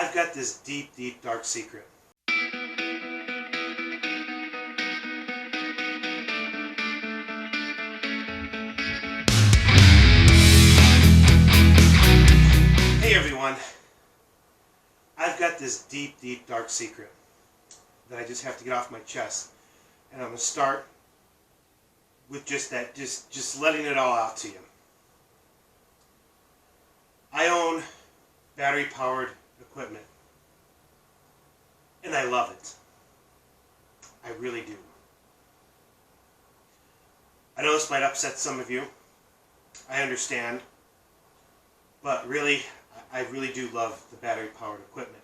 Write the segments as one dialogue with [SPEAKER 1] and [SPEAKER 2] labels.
[SPEAKER 1] I've got this deep, deep, dark secret. Hey everyone, I've got this deep, deep, dark secret that I just have to get off my chest. And I'm going to start with just that, just letting it all out to you. I own battery-powered equipment, and I love it. I really do. I know this might upset some of you. I understand. But really, I really do love the battery-powered equipment.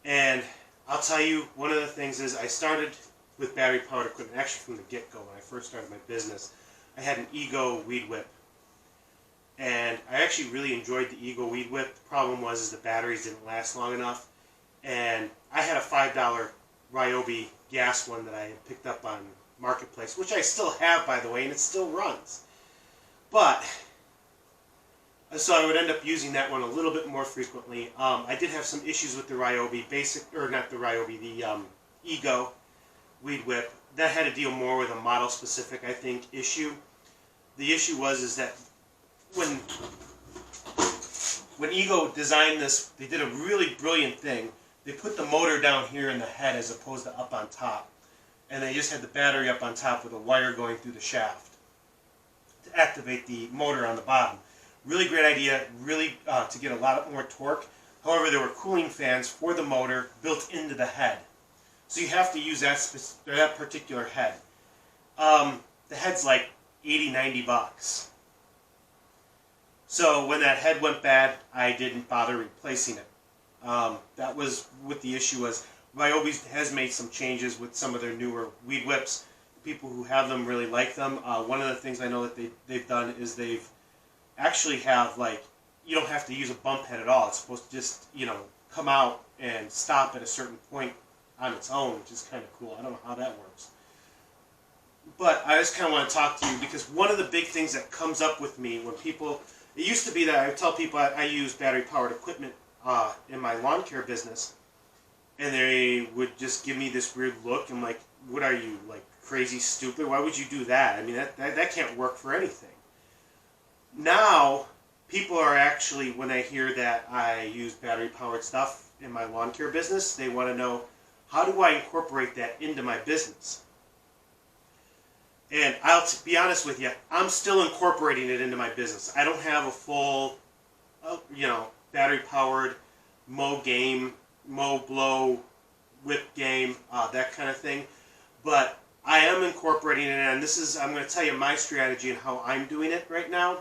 [SPEAKER 1] And I'll tell you, one of the things is I started with battery-powered equipment, actually from the get-go when I first started my business. I had an Ego weed whip. And I actually really enjoyed the Ego weed whip. The problem was the batteries didn't last long enough. And I had a $5 Ryobi gas one that I had picked up on Marketplace, which I still have, by the way, and it still runs. But so I would end up using that one a little bit more frequently. I did have some issues with the Ryobi the Ego weed whip. That had to deal more with a model-specific, I think, issue. The issue is that when Ego designed this, they did a really brilliant thing. They put the motor down here in the head as opposed to up on top. And they just had the battery up on top with a wire going through the shaft to activate the motor on the bottom. Really great idea, really to get a lot more torque. However, there were cooling fans for the motor built into the head. So you have to use that particular head. The head's like $80–90. So when that head went bad, I didn't bother replacing it. That was what the issue was. Ryobi has made some changes with some of their newer weed whips. People who have them really like them. One of the things I know that they've done is they've actually have, like, you don't have to use a bump head at all. It's supposed to just, come out and stop at a certain point on its own, which is kind of cool. I don't know how that works. But I just kind of want to talk to you because one of the big things that comes up with me when people, it used to be that I would tell people I use battery-powered equipment in my lawn care business, and they would just give me this weird look. I'm like, what are you, like, crazy stupid? Why would you do that? I mean, that can't work for anything. Now, people are actually, when they hear that I use battery-powered stuff in my lawn care business, they want to know, how do I incorporate that into my business? And I'll be honest with you, I'm still incorporating it into my business. I don't have a full, battery-powered mow blow, whip game, that kind of thing. But I am incorporating it, and I'm going to tell you my strategy and how I'm doing it right now.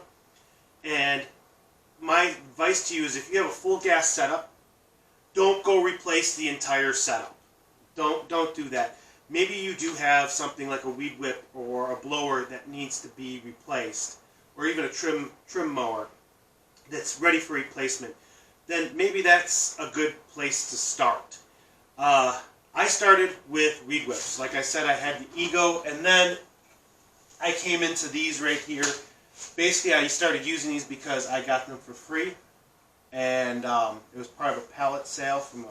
[SPEAKER 1] And my advice to you is if you have a full gas setup, don't go replace the entire setup. Don't do that. Maybe you do have something like a weed whip or a blower that needs to be replaced, or even a trim mower that's ready for replacement. Then maybe that's a good place to start. I started with weed whips. Like I said, I had the Ego, and then I came into these right here. Basically, I started using these because I got them for free, and it was part of a pallet sale from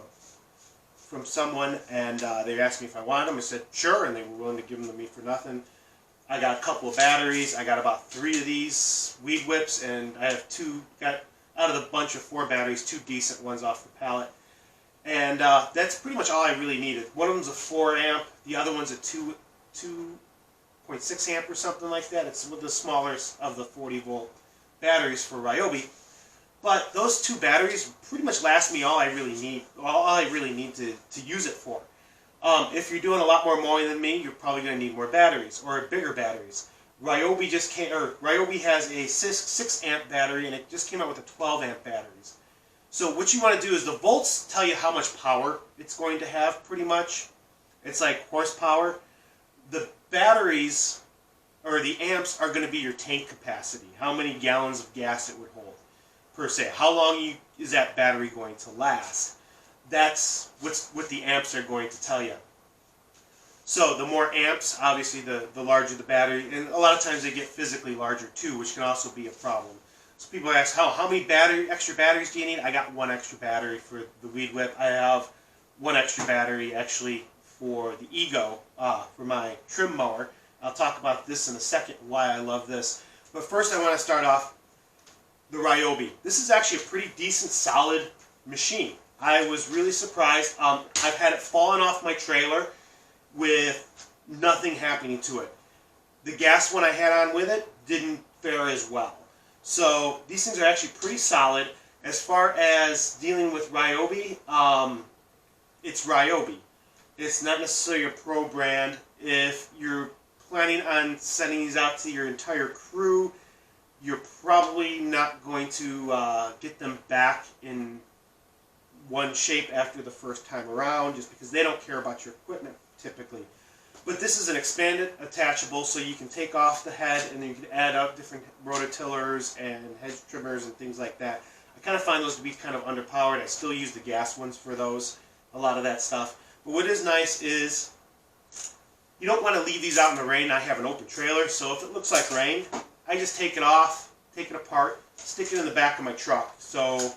[SPEAKER 1] someone, and they asked me if I wanted them. I said sure, and they were willing to give them to me for nothing. I got a couple of batteries. I got about 3 of these weed whips, and I have got out of the bunch of 4 batteries, 2 decent ones off the pallet. And that's pretty much all I really needed. One of them's a 4 amp, the other one's a 2.6 amp or something like that. It's with the smallest of the 40 volt batteries for Ryobi. But those 2 batteries pretty much last me all I really need to use it for. If you're doing a lot more mowing than me, you're probably going to need more batteries or bigger batteries. Ryobi has a 6 amp battery, and it just came out with a 12 amp batteries. So what you want to do is the volts tell you how much power it's going to have, pretty much. It's like horsepower. The batteries, or the amps, are going to be your tank capacity, how many gallons of gas it would hold, per se. How long is that battery going to last? That's what the amps are going to tell you. So the more amps, obviously the larger the battery, and a lot of times they get physically larger too, which can also be a problem. So people ask, how many extra batteries do you need? I got one extra battery for the Weed Whip. I have one extra battery actually for the Ego, for my trim mower. I'll talk about this in a second, why I love this. But first I want to start off the Ryobi. This is actually a pretty decent, solid machine. I was really surprised. I've had it falling off my trailer with nothing happening to it. The gas one I had on with it didn't fare as well. So these things are actually pretty solid. As far as dealing with Ryobi, it's Ryobi. It's not necessarily a pro brand. If you're planning on sending these out to your entire crew, you're probably not going to get them back in one shape after the first time around, just because they don't care about your equipment typically. But this is an expanded attachable, so you can take off the head and then you can add up different rototillers and hedge trimmers and things like that. I kind of find those to be kind of underpowered. I still use the gas ones for those, a lot of that stuff. But what is nice is you don't want to leave these out in the rain. I have an open trailer, so if it looks like rain, I just take it off, take it apart, stick it in the back of my truck. So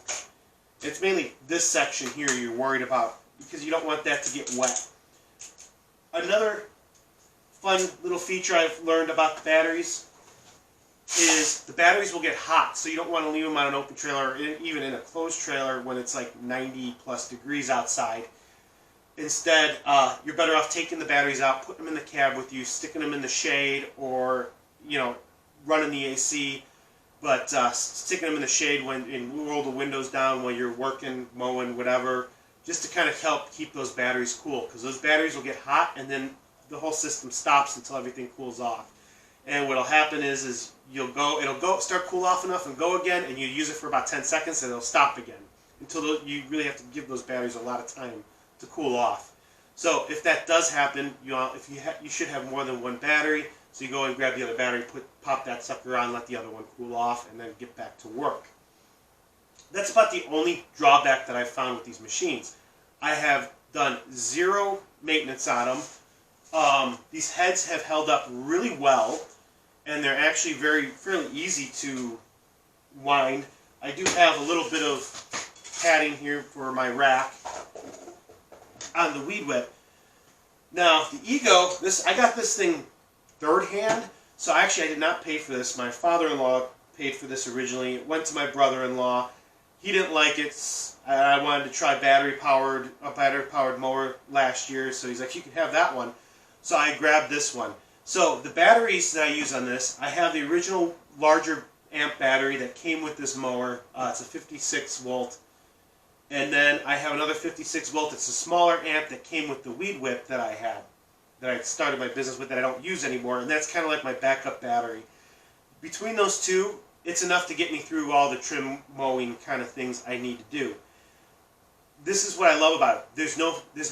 [SPEAKER 1] it's mainly this section here you're worried about, because you don't want that to get wet. Another fun little feature I've learned about the batteries is the batteries will get hot, so you don't want to leave them on an open trailer, or even in a closed trailer when it's like 90 plus degrees outside. Instead, you're better off taking the batteries out, putting them in the cab with you, sticking them in the shade, or running the AC, but sticking them in the shade and roll the windows down while you're working, mowing, whatever, just to kind of help keep those batteries cool, because those batteries will get hot and then the whole system stops until everything cools off. And what'll happen is it'll start cool off enough and go again, and you use it for about 10 seconds and it'll stop again until you really have to give those batteries a lot of time to cool off. So if that does happen, you should have more than one battery. So you go and grab the other battery, pop that sucker on, let the other one cool off, and then get back to work. That's about the only drawback that I've found with these machines. I have done zero maintenance on them. These heads have held up really well, and they're actually fairly easy to wind. I do have a little bit of padding here for my rack on the Weed Whip. Now the Ego, I got this thing third hand, so actually I did not pay for this. My father-in-law paid for this originally. It went to my brother-in-law. He didn't like it. I wanted to try a battery-powered mower last year, so he's like, you can have that one. So I grabbed this one. So the batteries that I use on this, I have the original larger amp battery that came with this mower. It's a 56 volt. And then I have another 56 volt. It's a smaller amp that came with the Weed Whip that I had, that I started my business with, that I don't use anymore. And that's kind of like my backup battery. Between those two, it's enough to get me through all the trim mowing kind of things I need to do. This is what I love about it. There's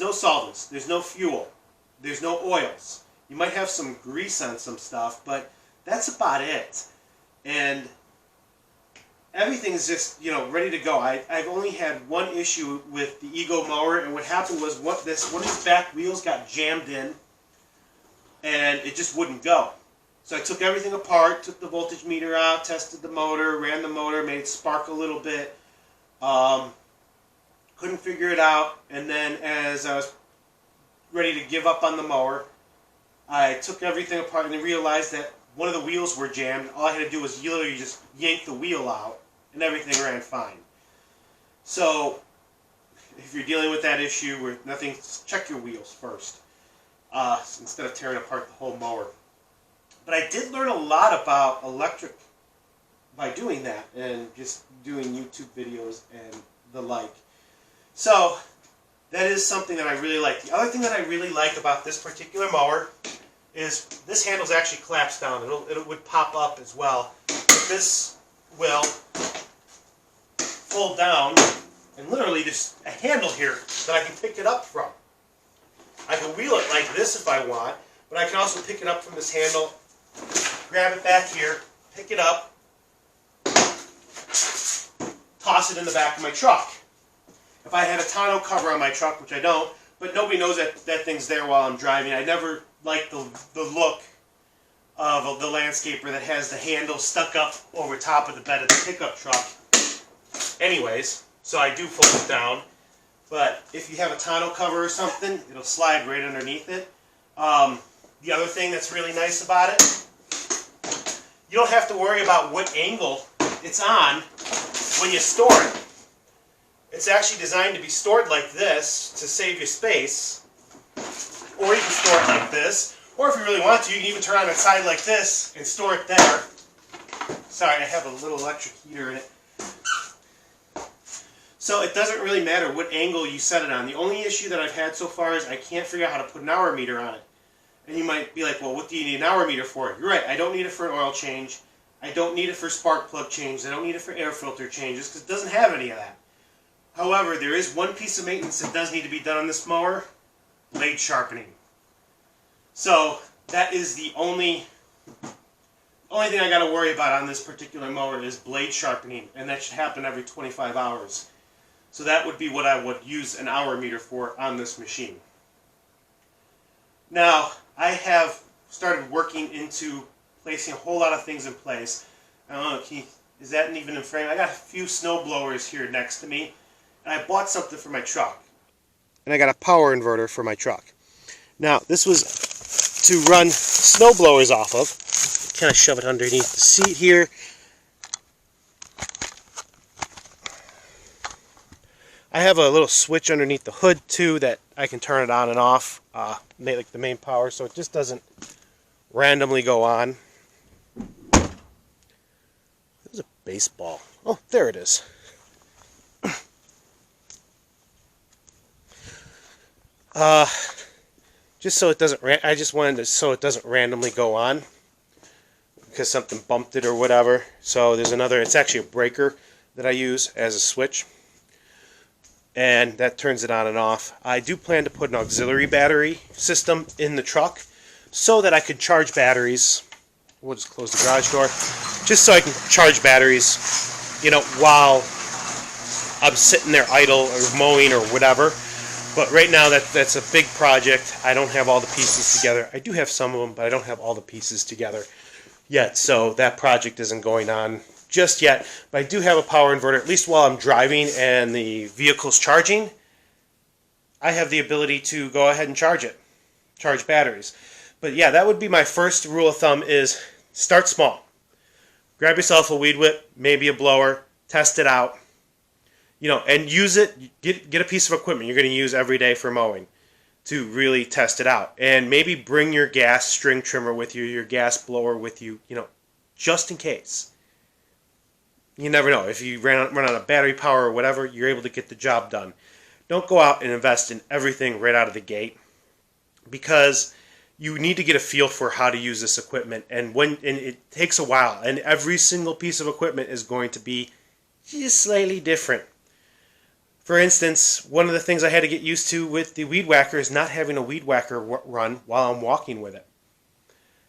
[SPEAKER 1] no solvents. There's no fuel. There's no oils. You might have some grease on some stuff, but that's about it. And everything is just, ready to go. I've only had one issue with the Ego mower, and what happened was one of these back wheels got jammed in, and it just wouldn't go. So I took everything apart, took the voltage meter out, tested the motor, ran the motor, made it spark a little bit. Couldn't figure it out, and then as I was ready to give up on the mower, I took everything apart and realized that one of the wheels were jammed. All I had to do was literally just yank the wheel out, and everything ran fine. So if you're dealing with that issue where nothing, check your wheels first instead of tearing apart the whole mower. But I did learn a lot about electric by doing that and just doing YouTube videos and the like. So that is something that I really like. The other thing that I really like about this particular mower is this handle's actually collapsed down. It would pop up as well. But this will fold down, and literally just a handle here that I can pick it up from. I can wheel it like this if I want, but I can also pick it up from this handle, grab it back here, pick it up, toss it in the back of my truck. If I had a tonneau cover on my truck, which I don't, but nobody knows that that thing's there while I'm driving. I never liked the look of the landscaper that has the handle stuck up over top of the bed of the pickup truck. Anyways, so I do fold it down. But if you have a tonneau cover or something, it'll slide right underneath it. The other thing that's really nice about it, you don't have to worry about what angle it's on when you store it. It's actually designed to be stored like this to save you space. Or you can store it like this. Or if you really want to, you can even turn on its side like this and store it there. Sorry, I have a little electric heater in it. So it doesn't really matter what angle you set it on. The only issue that I've had so far is I can't figure out how to put an hour meter on it. And you might be like, well, what do you need an hour meter for? You're right, I don't need it for an oil change. I don't need it for spark plug change. I don't need it for air filter changes because it doesn't have any of that. However, there is one piece of maintenance that does need to be done on this mower: blade sharpening. So that is the only thing I got to worry about on this particular mower is blade sharpening, and that should happen every 25 hours. So that would be what I would use an hour meter for on this machine. Now, I have started working into placing a whole lot of things in place. I don't know, Keith, is that even in frame? I got a few snow blowers here next to me, and I bought something for my truck. And I got a power inverter for my truck. Now, this was to run snow blowers off of. Kind of shove it underneath the seat here. I have a little switch underneath the hood too that I can turn it on and off, like the main power, so it just doesn't randomly go on. There's a baseball. Oh, there it is. Just so it doesn't. I just wanted to so it doesn't randomly go on because something bumped it or whatever. So there's another. It's actually a breaker that I use as a switch. And that turns it on and off. I do plan to put an auxiliary battery system in the truck so that I could charge batteries. We'll just close the garage door. Just so I can charge batteries, you know, while I'm sitting there idle or mowing or whatever. But right now that's a big project. I don't have all the pieces together. I do have some of them, but I don't have all the pieces together yet. So that project isn't going on just yet, but I do have a power inverter, at least while I'm driving and the vehicle's charging. I have the ability to go ahead and charge batteries. But yeah, that would be my first rule of thumb is start small. Grab yourself a weed whip, maybe a blower, test it out, you know, and use it. Get a piece of equipment you're going to use every day for mowing to really test it out. And maybe bring your gas string trimmer with you, your gas blower with you, you know, just in case. You never know. If you run on a battery power or whatever, you're able to get the job done. Don't go out and invest in everything right out of the gate because you need to get a feel for how to use this equipment. And it takes a while. And every single piece of equipment is going to be just slightly different. For instance, one of the things I had to get used to with the weed whacker is not having a weed whacker run while I'm walking with it.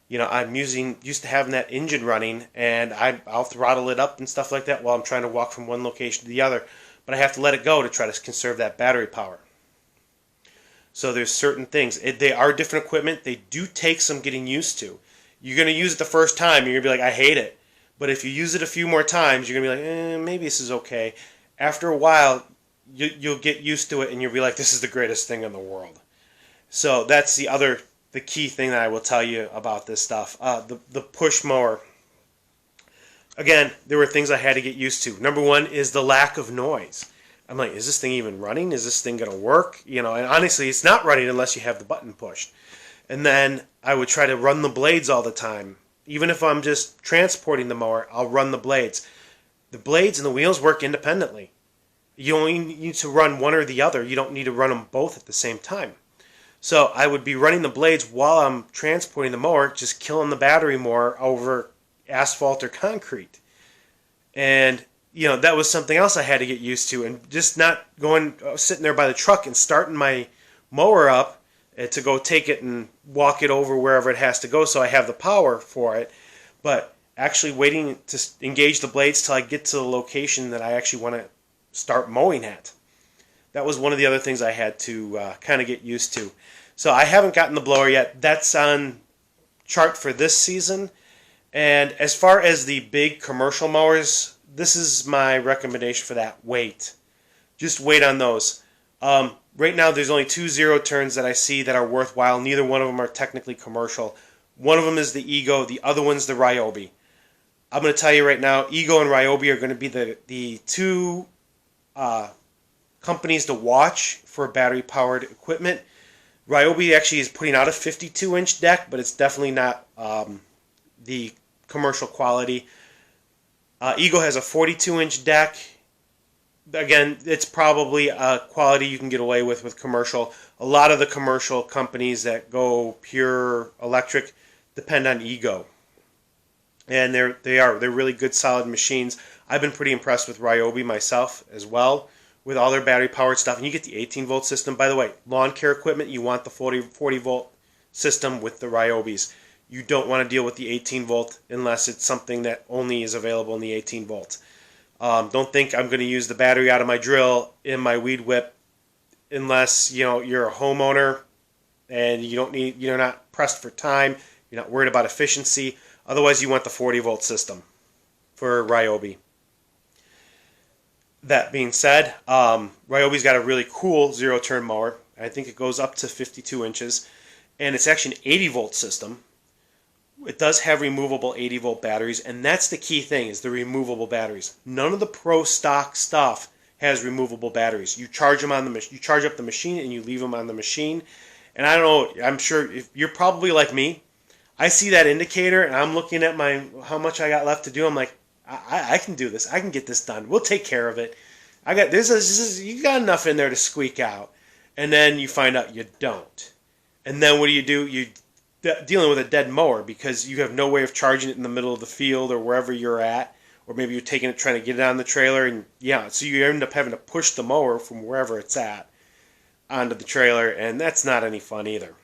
[SPEAKER 1] You know, I'm used to having that engine running, and I'll throttle it up and stuff like that while I'm trying to walk from one location to the other. But I have to let it go to try to conserve that battery power. So there's certain things. They are different equipment. They do take some getting used to. You're going to use it the first time, you're going to be like, I hate it. But if you use it a few more times, you're going to be like, maybe this is okay. After a while, you'll get used to it, and you'll be like, this is the greatest thing in the world. So that's the key thing that I will tell you about this stuff. The push mower. Again, there were things I had to get used to. Number one is the lack of noise. I'm like, is this thing even running? Is this thing going to work? You know, and honestly, it's not running unless you have the button pushed. And then I would try to run the blades all the time. Even if I'm just transporting the mower, I'll run the blades. The blades and the wheels work independently. You only need to run one or the other. You don't need to run them both at the same time. So I would be running the blades while I'm transporting the mower, just killing the battery more over asphalt or concrete. And, you know, that was something else I had to get used to. And just not sitting there by the truck and starting my mower up to go take it and walk it over wherever it has to go so I have the power for it. But actually waiting to engage the blades till I get to the location that I actually want to start mowing at. That was one of the other things I had to kind of get used to. So I haven't gotten the blower yet. That's on chart for this season. And as far as the big commercial mowers, this is my recommendation for that. Wait. Just wait on those. Right now, there's only 2 zero-turns that I see that are worthwhile. Neither one of them are technically commercial. One of them is the Ego. The other one's the Ryobi. I'm going to tell you right now, Ego and Ryobi are going to be the two companies to watch for battery-powered equipment. Ryobi actually is putting out a 52-inch deck, but it's definitely not the commercial quality. Ego has a 42-inch deck. Again, it's probably a quality you can get away with commercial. A lot of the commercial companies that go pure electric depend on Ego. And they're really good, solid machines. I've been pretty impressed with Ryobi myself as well, with all their battery-powered stuff. And you get the 18-volt system. By the way, lawn care equipment, you want the 40-volt system with the Ryobis. You don't want to deal with the 18-volt unless it's something that only is available in the 18-volt. Don't think I'm going to use the battery out of my drill in my weed whip unless you're a homeowner and you're not pressed for time. You're not worried about efficiency. Otherwise, you want the 40-volt system for Ryobi. That being said, Ryobi's got a really cool zero-turn mower. I think it goes up to 52 inches. And it's actually an 80-volt system. It does have removable 80-volt batteries, and that's the key thing, is the removable batteries. None of the pro stock stuff has removable batteries. You charge them on you charge up the machine, and you leave them on the machine. And I don't know, I'm sure if you're probably like me. I see that indicator, and I'm looking at how much I got left to do. I'm like, I can do this. I can get this done. We'll take care of it. You got enough in there to squeak out. And then you find out you don't. And then what do? You're dealing with a dead mower because you have no way of charging it in the middle of the field or wherever you're at. Or maybe you're taking it, trying to get it on the trailer. And so you end up having to push the mower from wherever it's at onto the trailer. And that's not any fun either.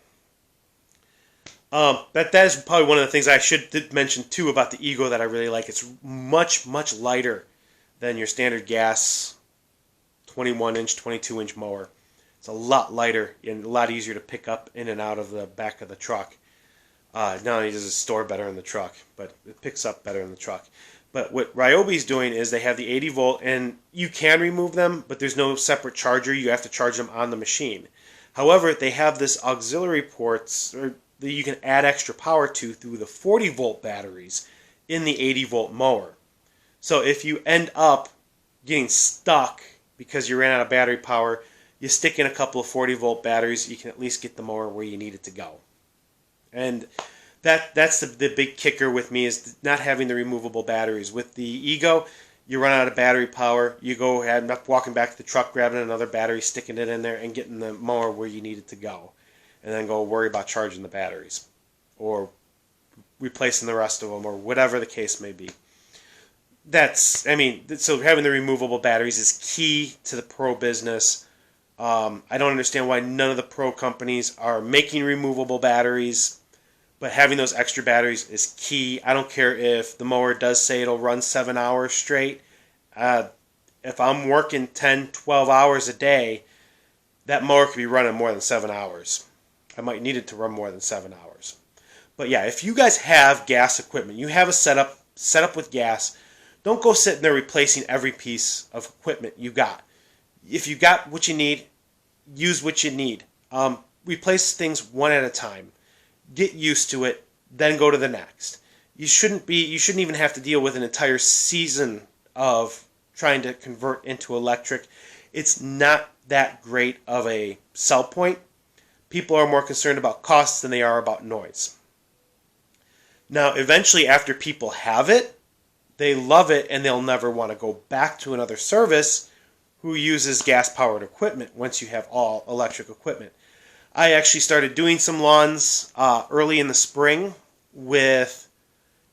[SPEAKER 1] That is probably one of the things I did mention too about the Ego that I really like. It's much, much lighter than your standard gas 21-inch, 22-inch mower. It's a lot lighter and a lot easier to pick up in and out of the back of the truck. Not only does it store better in the truck, but it picks up better in the truck. But what Ryobi's doing is they have the 80 volt, and you can remove them, but there's no separate charger. You have to charge them on the machine. However, they have this auxiliary ports that you can add extra power to through the 40 volt batteries in the 80 volt mower. So if you end up getting stuck because you ran out of battery power, you stick in a couple of 40 volt batteries, you can at least get the mower where you need it to go. And that's the big kicker with me, is not having the removable batteries. With the Ego, you run out of battery power, you go ahead and walking back to the truck, grabbing another battery, sticking it in there, and getting the mower where you need it to go. And then go worry about charging the batteries or replacing the rest of them or whatever the case may be. So having the removable batteries is key to the pro business. I don't understand why none of the pro companies are making removable batteries, but having those extra batteries is key. I don't care if the mower does say it'll run 7 hours straight. If I'm working 10, 12 hours a day, that mower could be running more than 7 hours. I might need it to run more than 7 hours. But yeah, if you guys have gas equipment, you have a setup with gas, don't go sitting there replacing every piece of equipment you got. If you got what you need, use what you need. Replace things one at a time. Get used to it, then go to the next. You shouldn't even have to deal with an entire season of trying to convert into electric. It's not that great of a sell point. People are more concerned about costs than they are about noise. Now, eventually, after people have it, they love it and they'll never want to go back to another service who uses gas-powered equipment once you have all electric equipment. I actually started doing some lawns early in the spring with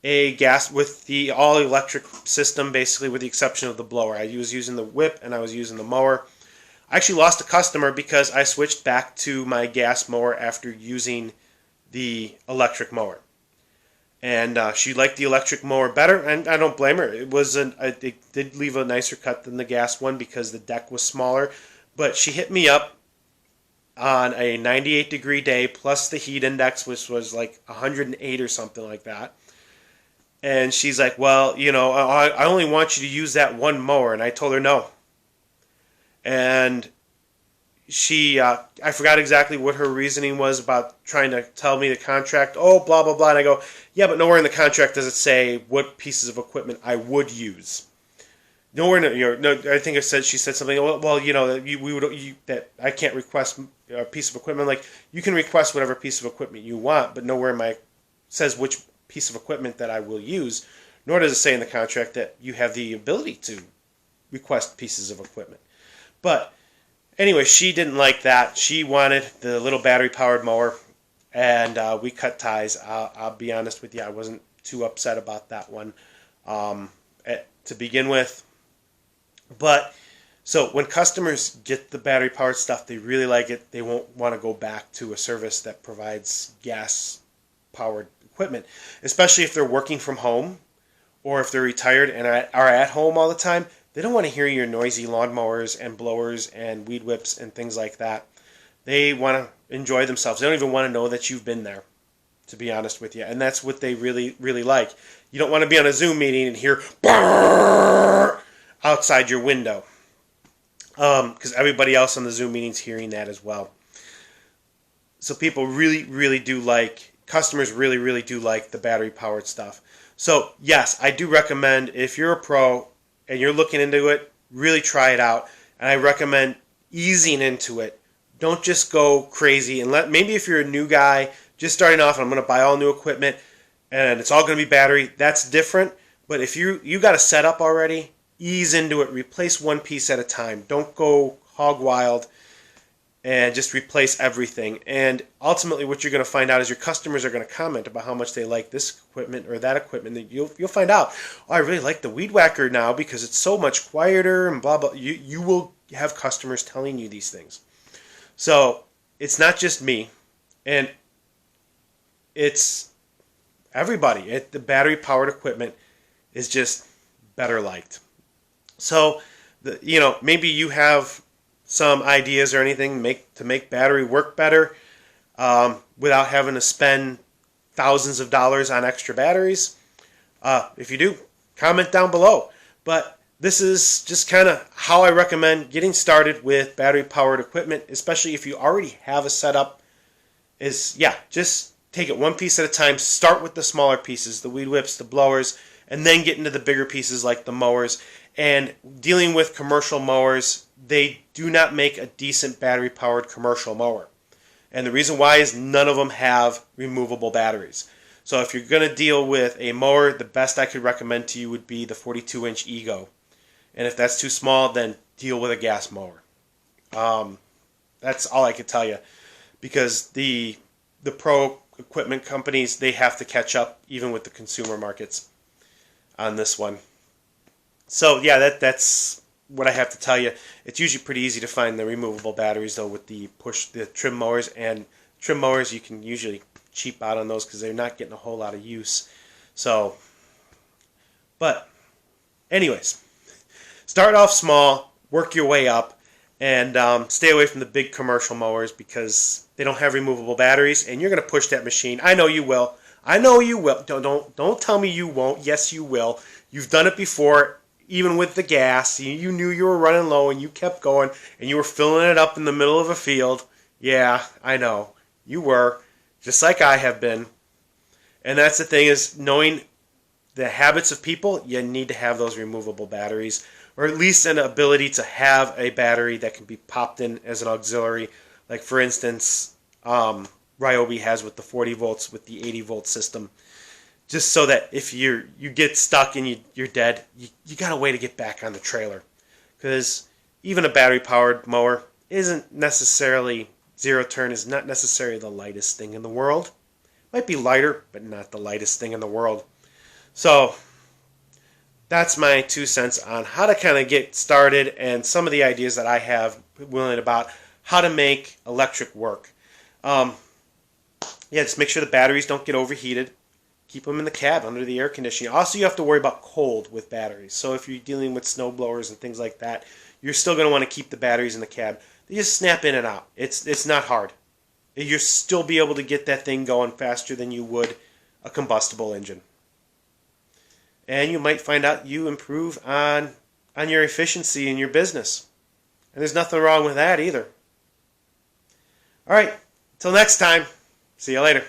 [SPEAKER 1] the all-electric system, basically with the exception of the blower. I was using the whip and I was using the mower. I actually lost a customer because I switched back to my gas mower after using the electric mower. And she liked the electric mower better, and I don't blame her. It did leave a nicer cut than the gas one because the deck was smaller. But she hit me up on a 98-degree day plus the heat index, which was like 108 or something like that. And she's like, well, I only want you to use that one mower. And I told her no. And she, I forgot exactly what her reasoning was about trying to tell me the contract. Oh, blah, blah, blah. And I go, yeah, but nowhere in the contract does it say what pieces of equipment I would use. Nowhere, no. I think she said something. Well, that I can't request a piece of equipment. Like, you can request whatever piece of equipment you want, but nowhere in my says which piece of equipment that I will use. Nor does it say in the contract that you have the ability to request pieces of equipment. But anyway, she didn't like that. She wanted the little battery-powered mower, and we cut ties. I'll be honest with you, I wasn't too upset about that one to begin with. But so when customers get the battery-powered stuff, they really like it. They won't want to go back to a service that provides gas-powered equipment, especially if they're working from home or if they're retired and are at home all the time. They don't want to hear your noisy lawnmowers and blowers and weed whips and things like that. They want to enjoy themselves. They don't even want to know that you've been there, to be honest with you. And that's what they really, really like. You don't want to be on a Zoom meeting and hear brrr outside your window, because everybody else on the Zoom meeting's hearing that as well. So people really, really do like, customers really, really do like the battery-powered stuff. So yes, I do recommend, if you're a pro and you're looking into it, really try it out. And I recommend easing into it. Don't just go crazy. And maybe if you're a new guy, just starting off, and I'm going to buy all new equipment, and it's all going to be battery, that's different. But if you got a setup already, ease into it. Replace one piece at a time. Don't go hog wild and just replace everything. And ultimately what you're going to find out is your customers are going to comment about how much they like this equipment or that equipment. You'll find out, oh, I really like the Weed Whacker now because it's so much quieter and blah, blah. You will have customers telling you these things. So it's not just me, and it's everybody. The battery-powered equipment is just better liked. So, maybe you have some ideas or anything to make battery work better without having to spend thousands of dollars on extra batteries. If you do, comment down below. But this is just kind of how I recommend getting started with battery-powered equipment, especially if you already have a setup. Just take it one piece at a time. Start with the smaller pieces, the weed whips, the blowers, and then get into the bigger pieces like the mowers. And dealing with commercial mowers, they do not make a decent battery-powered commercial mower. And the reason why is none of them have removable batteries. So if you're going to deal with a mower, the best I could recommend to you would be the 42-inch Ego. And if that's too small, then deal with a gas mower. That's all I could tell you. Because the pro equipment companies, they have to catch up even with the consumer markets on this one. So yeah, that's what I have to tell you. It's usually pretty easy to find the removable batteries though with the trim mowers, and trim mowers you can usually cheap out on those because they're not getting a whole lot of use. So, but anyways, start off small, work your way up, and stay away from the big commercial mowers because they don't have removable batteries, and you're going to push that machine. I know you will. I know you will. Don't tell me you won't. Yes, you will. You've done it before. Even with the gas, you knew you were running low and you kept going and you were filling it up in the middle of a field. Yeah, I know. You were, just like I have been. And that's the thing, is knowing the habits of people, you need to have those removable batteries, or at least an ability to have a battery that can be popped in as an auxiliary. Like for instance, Ryobi has with the 40 volts with the 80 volt system. Just so that if you get stuck and you're dead, you got a way to get back on the trailer. Because even a battery-powered mower isn't necessarily, zero turn is not necessarily the lightest thing in the world. Might be lighter, but not the lightest thing in the world. So that's my 2 cents on how to kind of get started and some of the ideas that I have willing about how to make electric work. Just make sure the batteries don't get overheated. Keep them in the cab under the air conditioning. Also, you have to worry about cold with batteries. So if you're dealing with snow blowers and things like that, you're still going to want to keep the batteries in the cab. They just snap in and out. It's not hard. You'll still be able to get that thing going faster than you would a combustible engine. And you might find out you improve on your efficiency in your business. And there's nothing wrong with that either. All right, until next time, see you later.